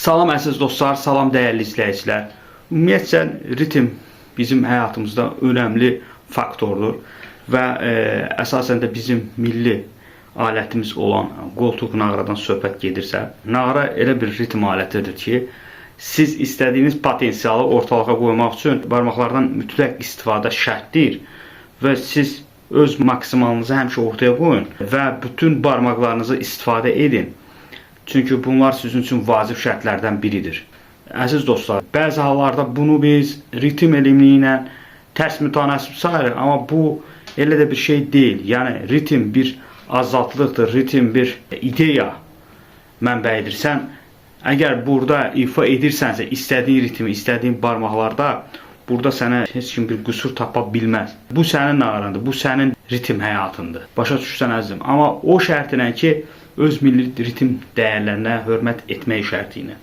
Salam əziz dostlar, salam dəyərli izləyicilər. Ümumiyyətcə ritm bizim həyatımızda önəmli faktordur və əsasən də bizim milli alətimiz olan qoltuq nağaradan söhbət gedirsə, nağara elə bir ritm alətidir ki, siz istədiyiniz potensialı ortalığa qoymaq üçün barmaqlardan mütləq istifadə şərtdir və siz öz maksimalınızı həmişə ortaya qoyun və bütün barmaqlarınızı istifadə edin. Çünki bunlar sizin üçün vacib şərtlərdən biridir. Əziz dostlar, bəzi hallarda bunu biz ritm elmi ilə tərs mütənasib sayırıq, amma bu elə də bir şey deyil. Yəni ritm bir azadlıqdır, ritm bir ideya mənbəyidir. Sən əgər burada ifa edirsənsə, istədiyin ritmi, istədiyin barmaqlarda, burada sənə heç kim bir qüsur tapa bilməz. Bu sənin nağarandır, bu sənin ritm həyatındır. Başa düşürsən əzizim. Amma o şərtlə ki, öz milli ritm dəyərlərinə hörmət etmək şərti ilə.